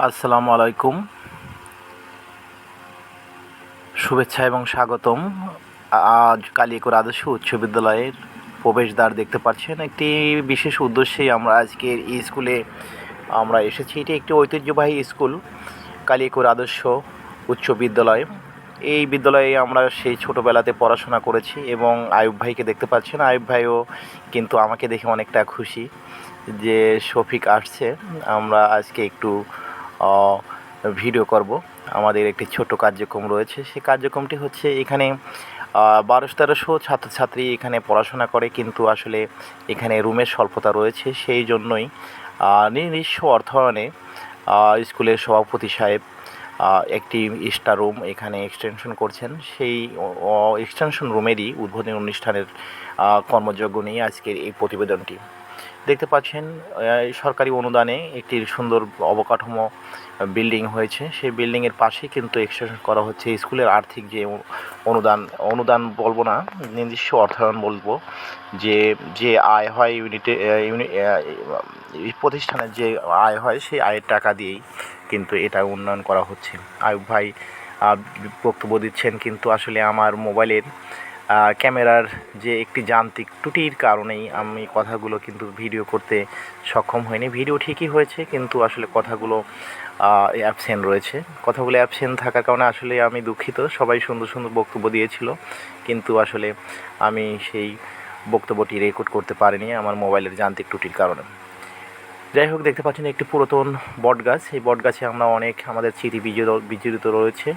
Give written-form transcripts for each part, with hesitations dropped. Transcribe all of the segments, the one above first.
আসসালামু আলাইকুম, শুভেচ্ছা এবং স্বাগতম। আজ কালিয়াকৈর আদর্শ উচ্চ বিদ্যালয়ের প্রবেশদ্বার দেখতে পাচ্ছেন। একটি বিশেষ উদ্দেশ্যেই আমরা আজকের এই স্কুলে আমরা এসেছি। এটি একটি ঐতিহ্যবাহী স্কুল, কালিয়াকৈর আদর্শ উচ্চ বিদ্যালয়। এই বিদ্যালয়ে আমরা সেই ছোটোবেলাতে পড়াশোনা করেছি এবং আয়ুব ভাইকে দেখতে পাচ্ছেন। আয়ুব ভাইও কিন্তু আমাকে দেখে অনেকটা খুশি যে শফিক আসছে। আমরা আজকে একটু ভিডিও করব। আমাদের একটি ছোট কার্যক্রম রয়েছে। সেই কার্যক্রমটি হচ্ছে এখানে 1200-1300 ছাত্রছাত্রী এখানে পড়াশোনা করে, কিন্তু আসলে এখানে রুমের স্বল্পতা রয়েছে। সেই জন্যই নিজস্ব অর্থায়নে স্কুলের সভাপতি সাহেব একটি স্টার রুম এখানে এক্সটেনশন করছেন। সেই এক্সটেনশন রুমেরই উদ্বোধনী অনুষ্ঠানের কর্মযজ্ঞ নিয়ে আজকের এই প্রতিবেদনটি দেখতে পাচ্ছেন। সরকারি অনুদানে একটি সুন্দর অবকাঠামো বিল্ডিং হয়েছে। সেই বিল্ডিংয়ের পাশেই কিন্তু এক্সটেনশন করা হচ্ছে। স্কুলের আর্থিক যে অনুদান বলবো না, নিজস্ব অর্থায়ন বলবো, যে আয় হয় প্রতিষ্ঠানের যে আয় হয় সেই আয়ের টাকা দিয়েই কিন্তু এটা উন্নয়ন করা হচ্ছে। আয়ুব ভাই বক্তব্য দিচ্ছেন, কিন্তু আসলে আমার মোবাইলের ক্যামেরার যে একটি যান্ত্রিক ত্রুটির কারণেই আমি কথাগুলো কিন্তু ভিডিও করতে সক্ষম হইনি। ভিডিও ঠিকই হয়েছে, কিন্তু আসলে কথাগুলো অ্যাবসেন্ট রয়েছে। কথাগুলো অ্যাবসেন্ট থাকার কারণে আসলে আমি দুঃখিত। সবাই সুন্দর সুন্দর বক্তব্য দিয়েছিল, কিন্তু আসলে আমি সেই বক্তব্যটি রেকর্ড করতে পারিনি আমার মোবাইলের যান্ত্রিক ত্রুটির কারণে। যাই হোক, দেখতে পাচ্ছেন একটি পুরাতন বটগাছ। এই বটগাছে আমরা অনেক আমাদের স্মৃতি বিজড়িত রয়েছে।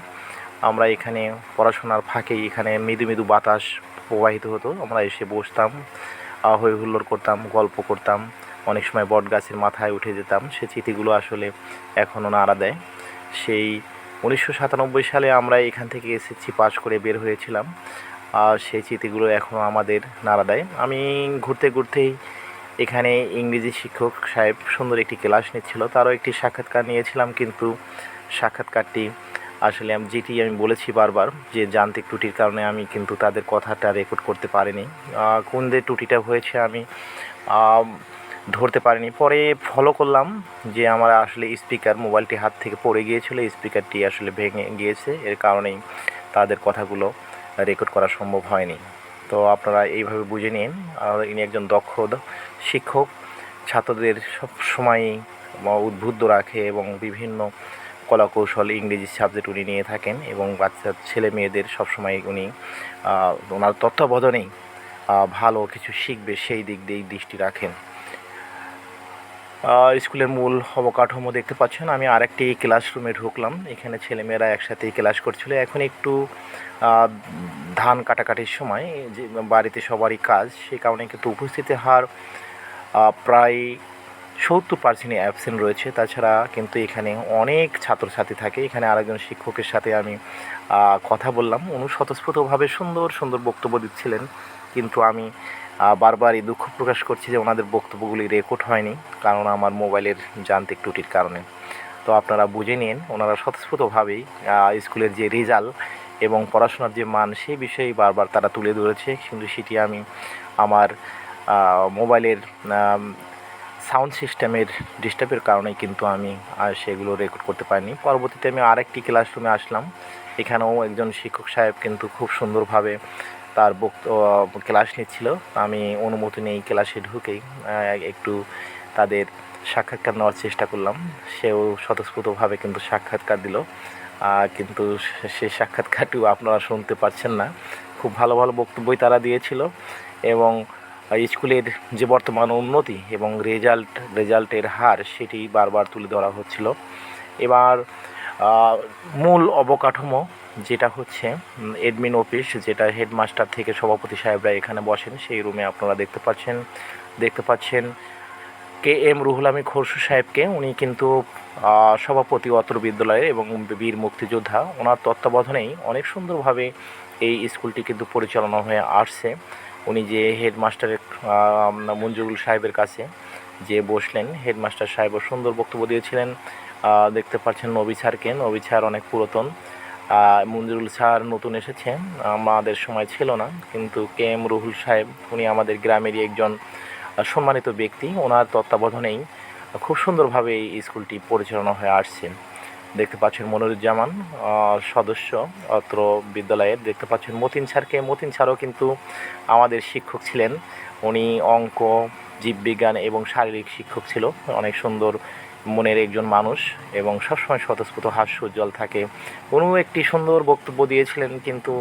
আমরা এখানে পড়াশোনার ফাঁকেই এখানে মৃদু মৃদু বাতাস প্রবাহিত হতো। আমরা এসে বসতাম, হই হুল্লোড় করতাম, গল্প করতাম, অনেক সময় বট গাছের মাথায় উঠে যেতাম। সে স্মৃতিগুলো আসলে এখনও নাড়া দেয়। সেই 1997 সালে আমরা এখান থেকে এসএসসি পাস করে বের হয়েছিলাম। সেই স্মৃতিগুলো এখনও আমাদের নাড়া দেয়। আমি ঘুরতে ঘুরতেই এখানে ইংরেজি শিক্ষক সাহেব সুন্দর একটি ক্লাস নিচ্ছিল, তারও একটি সাক্ষাৎকার নিয়েছিলাম, কিন্তু সাক্ষাৎকারটি আসলে যেটি আমি বলেছি বারবার যে যান্ত্রিক ত্রুটির কারণে আমি কিন্তু তাদের কথাটা রেকর্ড করতে পারিনি। কোন যে ত্রুটিটা হয়েছে আমি ধরতে পারিনি। পরে ফলো করলাম যে আমার আসলে স্পিকার, মোবাইলটি হাত থেকে পড়ে গিয়েছিল, স্পিকারটি আসলে ভেঙে গিয়েছে। এর কারণেই তাদের কথাগুলো রেকর্ড করা সম্ভব হয়নি। তো আপনারা এইভাবে বুঝে নিন। ইনি একজন দক্ষ শিক্ষক, ছাত্রদের সব সময় উদ্বুদ্ধ রাখে এবং বিভিন্ন কলাকৌশল ইংরেজি সাবজেক্ট উনি নিয়ে থাকেন এবং বাচ্চা ছেলে মেয়েদের সবসময় উনি ওনার তত্ত্বাবধানেই ভালো কিছু শিখবে সেই দিক দিয়েই দৃষ্টি রাখেন। স্কুলের মূল অবকাঠামো দেখতে পাচ্ছেন। আমি আরেকটি ক্লাসরুমে ঢুকলাম। এখানে ছেলেমেয়েরা একসাথেই ক্লাস করছিল। এখন একটু ধান কাটাকাটির সময় যে বাড়িতে সবারই কাজ, সেই কারণে কিন্তু উপস্থিতির হার প্রায় 70% অ্যাবসেন্ট রয়েছে। তাছাড়া কিন্তু এখানে অনেক ছাত্রছাত্রী থাকে। এখানে আরেকজন শিক্ষকের সাথে আমি কথা বললাম। উনি স্বতঃস্ফূর্তভাবে সুন্দর সুন্দর বক্তব্য দিচ্ছিলেন, কিন্তু আমি বারবারই দুঃখ প্রকাশ করছি যে ওনাদের বক্তব্যগুলি রেকর্ড হয়নি, কারণ আমার মোবাইলের যান্ত্রিক ত্রুটির কারণে। তো আপনারা বুঝে নিন, ওনারা স্বতঃস্ফূর্তভাবেই স্কুলের যে রেজাল্ট এবং পড়াশোনার যে মান সেই বিষয়ে বারবার তারা তুলে ধরেছে, কিন্তু সেটি আমি আমার মোবাইলের সাউন্ড সিস্টেমের ডিস্টার্বের কারণেই কিন্তু আমি সেগুলো রেকর্ড করতে পারিনি। পরবর্তীতে আমি আরেকটি ক্লাসরুমে আসলাম। এখানেও একজন শিক্ষক সাহেব কিন্তু খুব সুন্দরভাবে তার ক্লাস নিচ্ছিল। আমি অনুমতি নিয়ে ক্লাসে ঢুকেই একটু তাদের সাক্ষাৎকার নেওয়ার চেষ্টা করলাম। সেও স্বতঃস্ফূর্তভাবে কিন্তু সাক্ষাৎকার দিল, কিন্তু সেই সাক্ষাৎকারটিও আপনারা শুনতে পাচ্ছেন না। খুব ভালো ভালো বক্তব্যই তারা দিয়েছিল এবং স্কুলের যে বর্তমান উন্নতি এবং রেজাল্টের হার সেটি বারবার তুলে ধরা হচ্ছিল। এবার মূল অবকাঠামো যেটা হচ্ছে অ্যাডমিন অফিস, যেটা হেডমাস্টার থেকে সভাপতি সাহেবরা এখানে বসেন, সেই রুমে আপনারা দেখতে পাচ্ছেন KM রুহুল আমিন খোরশু সাহেবকে। উনি কিন্তু সভাপতি অত্র বিদ্যালয়ে এবং বীর মুক্তিযোদ্ধা। ওনার তত্ত্বাবধানেই অনেক সুন্দরভাবে এই স্কুলটি কিন্তু পরিচালনা হয়ে আসছে। উনি যে হেডমাস্টারের মঞ্জুরুল সাহেবের কাছে যে বসলেন, হেডমাস্টার সাহেবও সুন্দর বক্তব্য দিয়েছিলেন। দেখতে পাচ্ছেন নবী স্যার অনেক পুরাতন, মঞ্জুরুল স্যার নতুন এসেছেন, আমাদের সময় ছিল না, কিন্তু KM রুহুল সাহেব উনি আমাদের গ্রামেরই একজন সম্মানিত ব্যক্তি। ওনার তত্ত্বাবধানেই খুব সুন্দরভাবে এই স্কুলটি পরিচালনা হয়ে আসছে। দেখতে পাচ্ছেন মনিরুজ্জামান সদস্য অত্র বিদ্যালয়ের। দেখতে পাচ্ছেন মতিন স্যারকে। মতিন স্যারও কিন্তু আমাদের শিক্ষক ছিলেন। উনি অঙ্ক, জীববিজ্ঞান এবং শারীরিক শিক্ষক ছিল। অনেক সুন্দর মনের একজন মানুষ এবং সবসময় স্বতঃস্ফূর্ত হাস্য উজ্জ্বল থাকে। উনিও একটি সুন্দর বক্তব্য দিয়েছিলেন, কিন্তু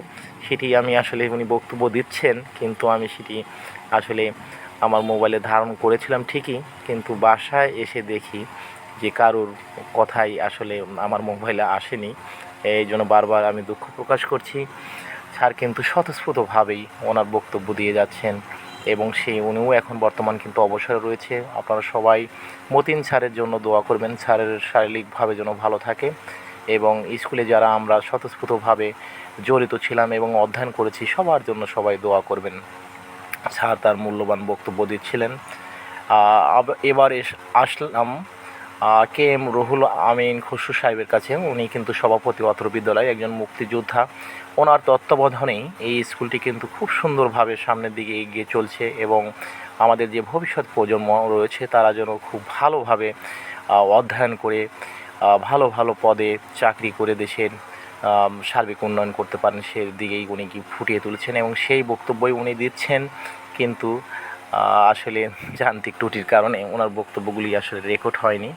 সেটি আমি আসলে উনি বক্তব্য দিচ্ছেন কিন্তু আমি সেটি আসলে আমার মোবাইলে ধারণ করেছিলাম ঠিকই, কিন্তু বাসায় এসে দেখি যে কারোর কথাই আসলে আমার মোবাইলে আসেনি। এই জন্য বারবার আমি দুঃখ প্রকাশ করছি। স্যার কিন্তু স্বতঃস্ফূর্তভাবেই ওনার বক্তব্য দিয়ে যাচ্ছেন এবং উনিও এখন বর্তমান কিন্তু অবসরে রয়েছে। আপনারা সবাই মতিন স্যারের জন্য দোয়া করবেন, স্যারের শারীরিকভাবে যেন ভালো থাকে এবং স্কুলে যারা আমরা স্বতঃস্ফূর্তভাবে জড়িত ছিলাম এবং অধ্যয়ন করেছি সবার জন্য সবাই দোয়া করবেন। স্যার তার মূল্যবান বক্তব্য দিচ্ছিলেন। এবার আসলাম কে এম রুহুল আমিন খসরু সাহেবের কাছে। উনি কিন্তু সভাপতি অত্র বিদ্যালয়, একজন মুক্তিযোদ্ধা। ওনার তত্ত্বাবধানেই এই স্কুলটি কিন্তু খুব সুন্দরভাবে সামনের দিকে এগিয়ে চলছে এবং আমাদের যে ভবিষ্যৎ প্রজন্ম রয়েছে তারা যেন খুব ভালোভাবে অধ্যয়ন করে ভালো ভালো পদে চাকরি করে দেশের সার্বিক উন্নয়ন করতে পারেন, সেদিকেই উনি কি ফুটিয়ে তুলেছেন এবং সেই বক্তব্যই উনি দিচ্ছেন। কিন্তু আসলে যান্ত্রিক ত্রুটির কারণে ওনার বক্তব্যগুলি আসলে রেকর্ড হয়নি।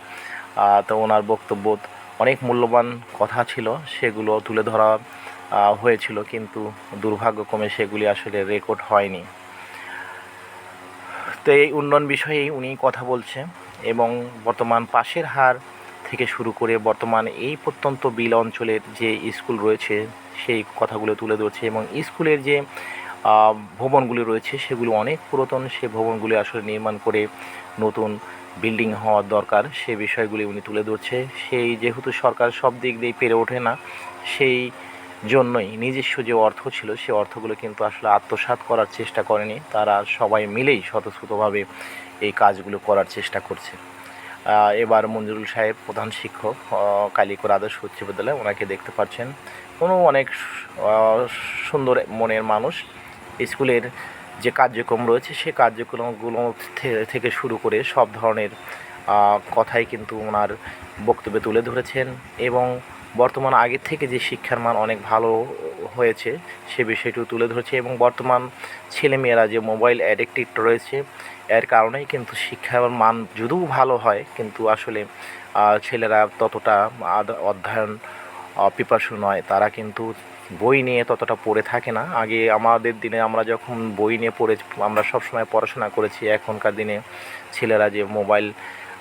তো ওনার বক্তব্য অনেক মূল্যবান কথা ছিল, সেগুলো তুলে ধরা হয়েছিল, কিন্তু দুর্ভাগ্যক্রমে সেগুলি আসলে রেকর্ড হয়নি। তো এই উন্নয়ন বিষয়েই উনি কথা বলছে এবং বর্তমান পাশের হার থেকে শুরু করে বর্তমান এই প্রত্যন্ত বিল অঞ্চলের যে স্কুল রয়েছে সেই কথাগুলো তুলে ধরছে এবং স্কুলের যে ভবনগুলি রয়েছে সেগুলো অনেক পুরাতন। সে ভবনগুলি আসলে নির্মাণ করে নতুন বিল্ডিং হওয়ার দরকার, সে বিষয়গুলি উনি তুলে ধরছে। সেই যেহেতু সরকার সব দিক দিয়ে পেরে ওঠে না, সেই জন্যই নিজস্ব যে অর্থ ছিল সে অর্থগুলো কিন্তু আসলে আত্মসাৎ করার চেষ্টা করেনি। তারা সবাই মিলেই স্বতঃস্ফূর্তভাবে এই কাজগুলো করার চেষ্টা করছে। এবার মঞ্জুরুল সাহেব প্রধান শিক্ষক কালিকর আদর্শ উচ্চ বিদ্যালয়, ওনাকে দেখতে পাচ্ছেন। উনিও অনেক সুন্দর মনের মানুষ। স্কুলের যে কার্যক্রম রয়েছে সে কার্যক্রমগুলো থেকে শুরু করে সব ধরনের কথাই কিন্তু ওনার বক্তব্যে তুলে ধরেছেন এবং বর্তমান আগের থেকে যে শিক্ষার মান অনেক ভালো হয়েছে সে বিষয়টিও তুলে ধরেছে এবং বর্তমান ছেলেমেয়েরা যে মোবাইল অ্যাডিক্টেড রয়েছে এর কারণেই কিন্তু শিক্ষার মান যদিও ভালো হয়, কিন্তু আসলে ছেলেরা ততটা অধ্যয়ন পিপাসু নয়। তারা কিন্তু বই নিয়ে ততটা পড়ে থাকে না। আগে আমাদের দিনে আমরা যখন বই নিয়ে আমরা সবসময় পড়াশোনা করেছি, এখনকার দিনে ছেলেরা যে মোবাইল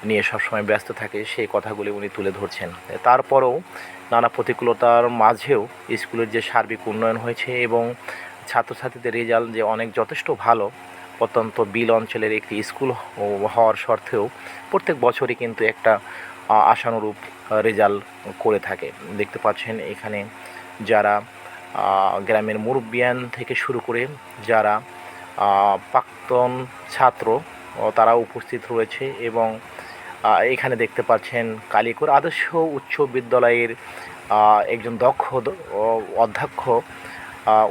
নিয়ে সবসময় ব্যস্ত থাকে সেই কথাগুলি উনি তুলে ধরছেন। তারপরেও নানা প্রতিকূলতার মাঝেও স্কুলের যে সার্বিক উন্নয়ন হয়েছে এবং ছাত্রছাত্রীদের রেজাল্ট যে অনেক যথেষ্ট ভালো, অত্যন্ত বিল অঞ্চলের একটি স্কুল হওয়ার সত্ত্বেও প্রত্যেক বছরই কিন্তু একটা আশানুরূপ রেজাল্ট করে থাকে। দেখতে পাচ্ছেন এখানে যারা গ্রামের মুরব্বিয়ান থেকে শুরু করে যারা প্রাক্তন ছাত্র তারা উপস্থিত রয়েছে এবং এখানে দেখতে পাচ্ছেন কালিকর আদর্শ উচ্চ বিদ্যালয়ের একজন দক্ষ অধ্যক্ষ।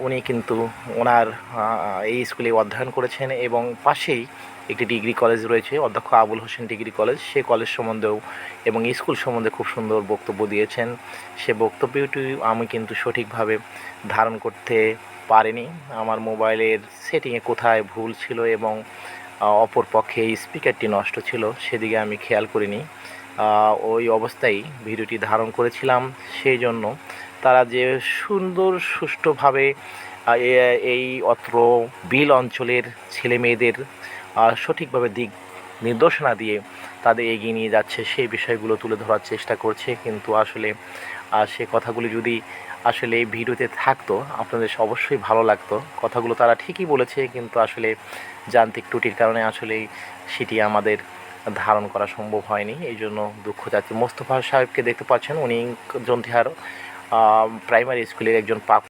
উনি কিন্তু ওনার এই স্কুলে অধ্যয়ন করেছেন এবং পাশেই একটি ডিগ্রি কলেজ রয়েছে, অধ্যক্ষ আবুল হোসেন ডিগ্রি কলেজ। সে কলেজ সম্বন্ধেও এবং স্কুল সম্বন্ধে খুব সুন্দর বক্তব্য দিয়েছেন। সে বক্তব্যটি আমি কিন্তু সঠিকভাবে ধারণ করতে পারিনি। আমার মোবাইলের সেটিংয়ে কোথায় ভুল ছিল এবং অপর পক্ষে এই স্পিকারটি নষ্ট ছিল সেদিকে আমি খেয়াল করিনি। ওই অবস্থায় ভিডিওটি ধারণ করেছিলাম। সেই জন্য তারা যে সুন্দর সুষ্ঠুভাবে এই অত্র বিল অঞ্চলের ছেলে মেয়েদের সঠিকভাবে দিক নির্দেশনা দিয়ে তাদের এগিয়ে নিয়ে যাচ্ছে সেই বিষয়গুলো তুলে ধরার চেষ্টা করছে, কিন্তু আসলে সে কথাগুলি যদি আসলে এই ভিডিওতে থাকতো আপনাদের অবশ্যই ভালো লাগতো। কথাগুলো তারা ঠিকই বলেছে, কিন্তু আসলে যান্ত্রিক ত্রুটির কারণে আসলে সেটি আমাদের ধারণ করা সম্ভব হয়নি। এই জন্য দুঃখ যাচ্ছে। মোস্তফা সাহেবকে দেখতে পাচ্ছেন, উনি জন্তিহার প্রাইমারি স্কুলের একজন